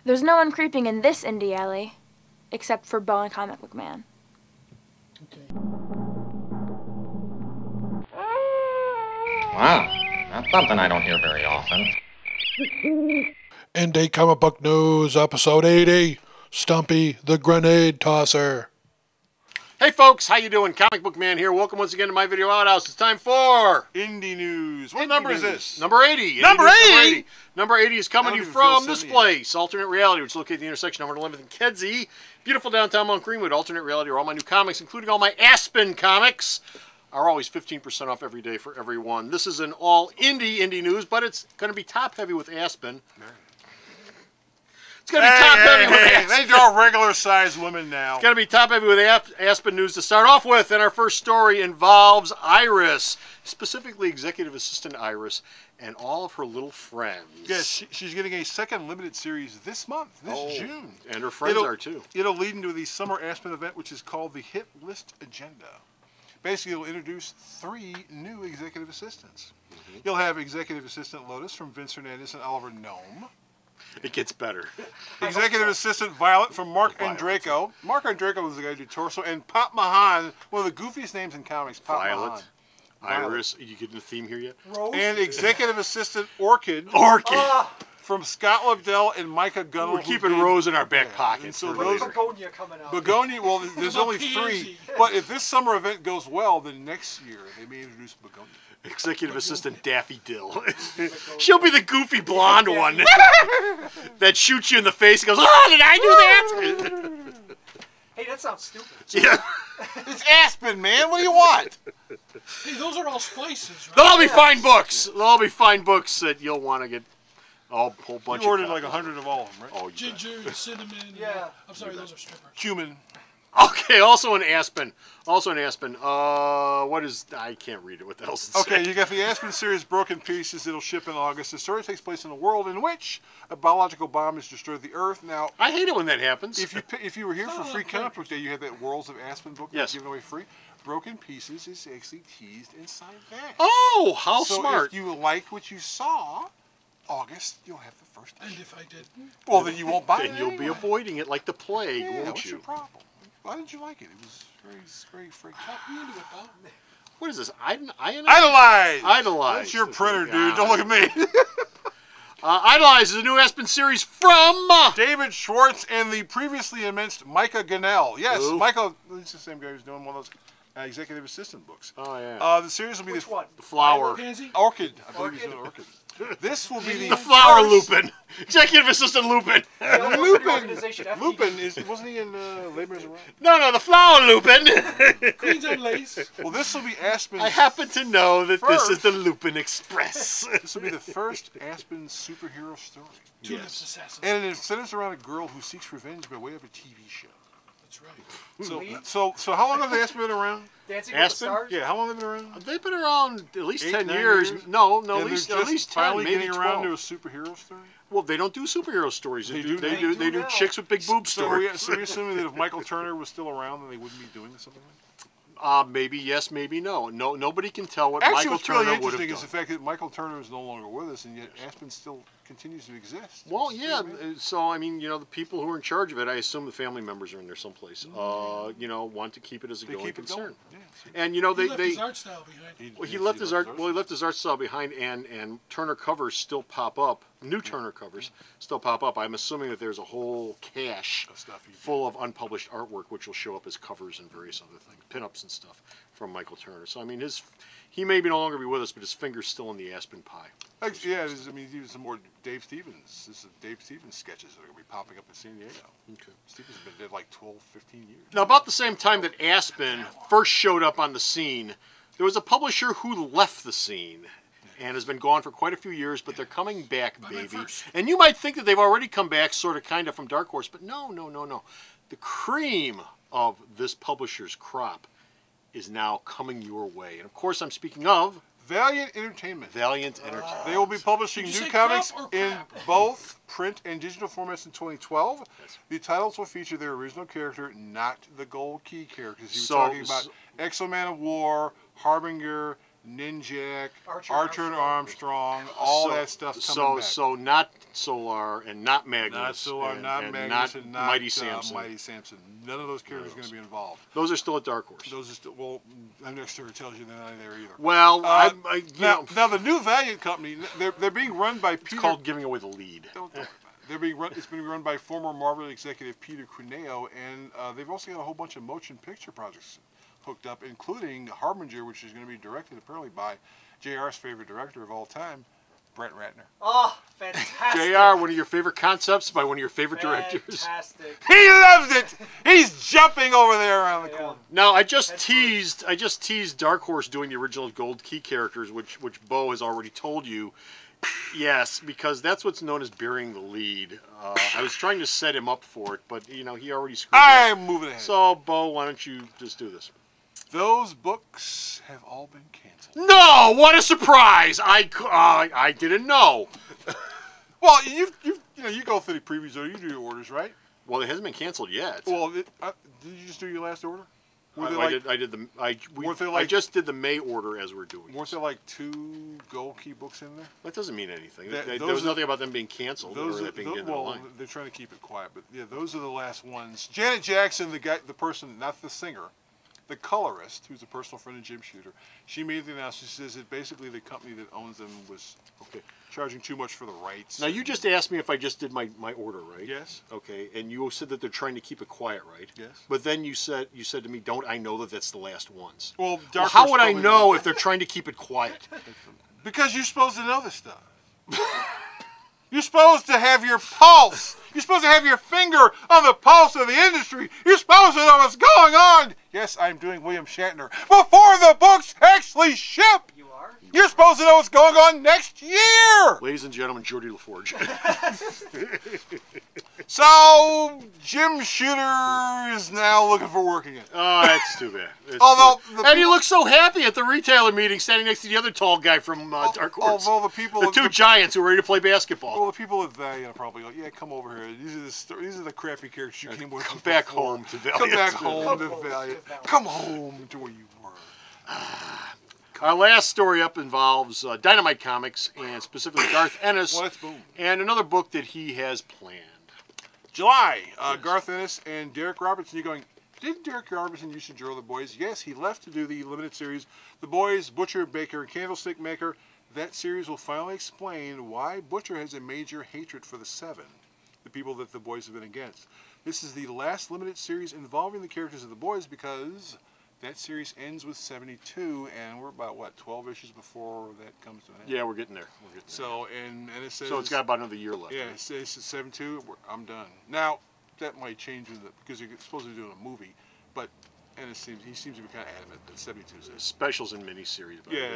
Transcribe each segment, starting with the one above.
There's no one creeping in this Indy alley, except for Bo and Comic Book Man. Okay. Wow, that's something I don't hear very often. Indy Comic Book News, Episode 80, Stumpy the Grenade Tosser. Hey folks, how you doing? Comic Book Man here. Welcome once again to my video outhouse. It's time for Indy News. What number is this? Number 80. Number 80? Number 80 is coming to you from this place, Alternate Reality, which is located at the intersection of 111th and Kedzie. Beautiful downtown Mount Greenwood. Alternate Reality, where all my new comics, including all my Aspen comics, are always 15% off every day for everyone. This is an all indie news, but it's going to be top heavy with Aspen. It's going to be top heavy with Aspen. They draw regular sized women now. It's going to be top heavy with Aspen news to start off with. And our first story involves Iris, specifically Executive Assistant Iris, and all of her little friends. Yes, she's getting a second limited series this month, this June. And her friends are too. It'll lead into the summer Aspen event, which is called the Hit List Agenda. Basically, it'll introduce 3 new executive assistants. You'll have Executive Assistant Lotus from Vince Hernandez and Oliver Nome. It gets better. Executive Assistant Violet from Mark Andreyko. Mark Andreyko was the guy who did Torso. And Pop Mahan, one of the goofiest names in comics. Pop Mahan. Iris. You getting the theme here yet? Rose. And Executive Assistant Orchid. From Scott Lobdell and Micah Gunnell. We're keeping Rose in our back pocket. So Begonia coming out. Begonia, well, there's only 3. But if this summer event goes well, then next year they may introduce Begonia. Executive Assistant Daffy Dill. She'll be the goofy blonde one that shoots you in the face and goes, "Oh, did I do that?" Hey, that sounds stupid. Yeah. It's Aspen, man. What do you want? Hey, those are all spices, right? They'll all be fine books. They'll all be fine books that you'll want to get a whole bunch of. You ordered like 100 of all of them, right? Oh, ginger, cinnamon. Yeah. I'm sorry, those are strippers. Cumin. Okay, also in Aspen. What is... I can't read it. What the hell's it say? Okay, you got the Aspen series Broken Pieces. It'll ship in August. The story takes place in a world in which a biological bomb has destroyed the Earth. Now, I hate it when that happens. If you were here for Free Comic Book Day, you had that Worlds of Aspen book yes. given away free. Broken Pieces is actually teased inside that. Oh, how so smart. If you like what you saw, August, you'll have the first issue. And if I didn't? Well, then you won't buy it. Then you'll be avoiding it like the plague, yeah, won't what's you? your problem? Why didn't you like it? It was very freaky. Talk me into it, Bob. What is this? Idolize! Idolize. That's your printer, dude. Don't look at me. Idolize is a new Aspen series from... David Schwartz and the previously immersed Micah Gunnell. Yes, Who? Micah, he's the same guy who's doing one of those executive assistant books. Oh, yeah. The series will be Which one? The flower. Pansy? Orchid. I believe he's doing Orchid. This will be The flower Lupin. Executive Assistant Lupin. Lupin wasn't he in Laborers Around? No, the flower Lupin. Queens on Lace. Well, this will be Aspen's... I happen to know that this is the Lupin Express. This will be the first Aspen superhero story. Tulips Assassin. And it centers around a girl who seeks revenge by way of a TV show. That's right. So how long have the Aspen been around? Dancing with the Aspen? Stars? Yeah, how long have they been around? They've been around at least 8, 10 9 years. No, and at least 10, finally maybe getting 12. around to a superhero story? Well, they don't do superhero stories. They do now. chicks with big boob So stories. we're assuming that if Michael Turner was still around, then they wouldn't be doing something like that? Maybe yes, maybe no. Nobody can tell what Actually, Michael what's really Turner would have interesting done. is the fact that Michael Turner is no longer with us, and yet Aspen still continues to exist. Well, yeah. So I mean, the people who are in charge of it, I assume the family members are in there someplace. Want to keep it as a going concern. Yeah, and He left his art style behind. He left his art. Well, he left his art style behind, and Turner covers still pop up. New Turner covers still pop up. I'm assuming that there's a whole cache full of unpublished artwork, which will show up as covers and various other things, pinups and stuff from Michael Turner. So I mean, he may no longer be with us, but his finger's still in the Aspen pie. Yeah, even some more Dave Stevens. This is Dave Stevens sketches that are going to be popping up in San Diego. Okay. Stevens has been dead like 12, 15 years. Now, about the same time that Aspen first showed up on the scene, there was a publisher who left the scene and has been gone for quite a few years, but they're coming back, baby. And you might think that they've already come back, sort of, kind of, from Dark Horse, but no. The cream of this publisher's crop is now coming your way. And, of course, I'm speaking of... Valiant Entertainment. Valiant Entertainment. They will be publishing new comics in both print and digital formats in 2012. Yes. The titles will feature their original character, not the Gold Key characters. You were talking about Exo-Man of War, Harbinger, Ninjak, Archer Archer and Armstrong, all that stuff's coming back. So not Solar and not Magnus. Not Solar, not and Magnus, and not Mighty Samson. Mighty Samson. None of those characters are going to be involved. Those are still at Dark Horse. Those are still, well, my next story tells you they're not there either. Well, now the new Valiant company, they're being run by Peter. It's called giving away the lead. Don't worry about it. They're being run. It's being run by former Marvel executive Peter Cuneo, and they've also got a whole bunch of motion picture projects hooked up, including Harbinger, which is going to be directed apparently by JR's favorite director of all time, Brett Ratner. Oh, fantastic. JR, one of your favorite concepts by one of your favorite directors. Fantastic. He loves it. He's jumping over there around the corner. Now, I just teased Dark Horse doing the original Gold Key characters, which Bo has already told you. Yes, because that's what's known as burying the lead. I was trying to set him up for it, but he already screwed up. I'm moving ahead. So, Bo, why don't you just do this? Those books have all been canceled. No! What a surprise! I didn't know. Well, you go through the previews, or you do your orders, right? Well, it hasn't been canceled yet. Well, did you just do your last order? I just did the May order as we're doing. Weren't there like 2 Gold Key books in there? That doesn't mean anything. There was nothing about them being canceled or that being in the line. They're trying to keep it quiet, but yeah, those are the last ones. Janet Jackson, the person, not the singer, the colorist, who's a personal friend of Jim Shooter, she made the announcement. She says that basically the company that owns them was charging too much for the rights. Now, you just asked me if I just did my order, right? Yes. Okay, and you said that they're trying to keep it quiet, right? Yes. But then you said to me, "Don't I know that that's the last ones?" Well, how would I know if they're trying to keep it quiet? Because you're supposed to know this stuff. You're supposed to have your pulse. You're supposed to have your finger on the pulse of the industry. You're supposed to know what's going on. Yes, I'm doing William Shatner. Before the books actually ship. You are? You're supposed to know what's going on next year. Ladies and gentlemen, Geordie LaForge. So, Jim Shooter is now looking for work again. Oh, that's too bad. And he looks so happy at the retailer meeting, standing next to the other tall guy from Dark Horse. Although the two giants who are ready to play basketball. Well, the people at Valiant are probably like, yeah, come over here. These are the crappy characters you came with. Come back home to Valiant. Come back home to Valiant. Come home to where you were. Our last story up involves Dynamite Comics, and specifically Garth Ennis, Well, that's boom. and another book that he has planned. July, Garth Ennis and Derek Robertson. You're going, didn't Derek Robertson used to draw The Boys? Yes, he left to do the limited series, The Boys, Butcher, Baker, and Candlestick Maker. That series will finally explain why Butcher has a major hatred for the Seven, the people that The Boys have been against. This is the last limited series involving the characters of The Boys because that series ends with 72, and we're about, what, 12 issues before that comes to an end? Yeah, we're getting there. So, and it says... So it's got about another year left. Yeah, it says 72, I'm done. Now, that might change because you're supposed to be doing a movie, but Ennis he seems to be kind of adamant that 72 is it. Specials and miniseries. Yeah,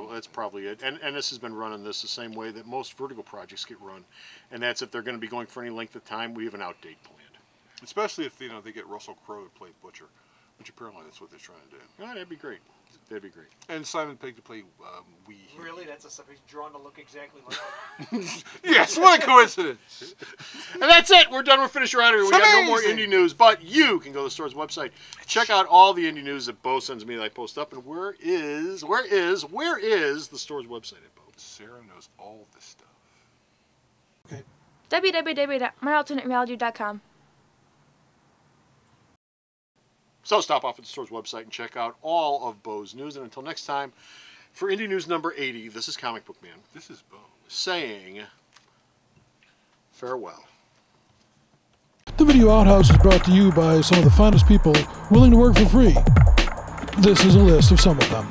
that's probably it. And Ennis has been running this the same way that most Vertigo projects get run, and that's if they're going to be going for any length of time, we have an out date planned. Especially if they get Russell Crowe to play Butcher, which apparently that's what they're trying to do. Oh, that'd be great. That'd be great. And Simon Pegg to play Wee. Really? That's he's drawn to look exactly like him. Yes, what a coincidence. And that's it. We're done. We're finished right here. We got no more indie news, but you can go to the store's website, check out all the indie news that Bo sends me that I post up. And where is the store's website at, Bo? Sarah knows all this stuff. Okay. www.myalternatereality.com. So stop off at the store's website and check out all of Bo's news. And until next time, for Indie News number 80, this is Comic Book Man This is Bo. saying farewell. The Video Outhouse is brought to you by some of the finest people willing to work for free. This is a list of some of them.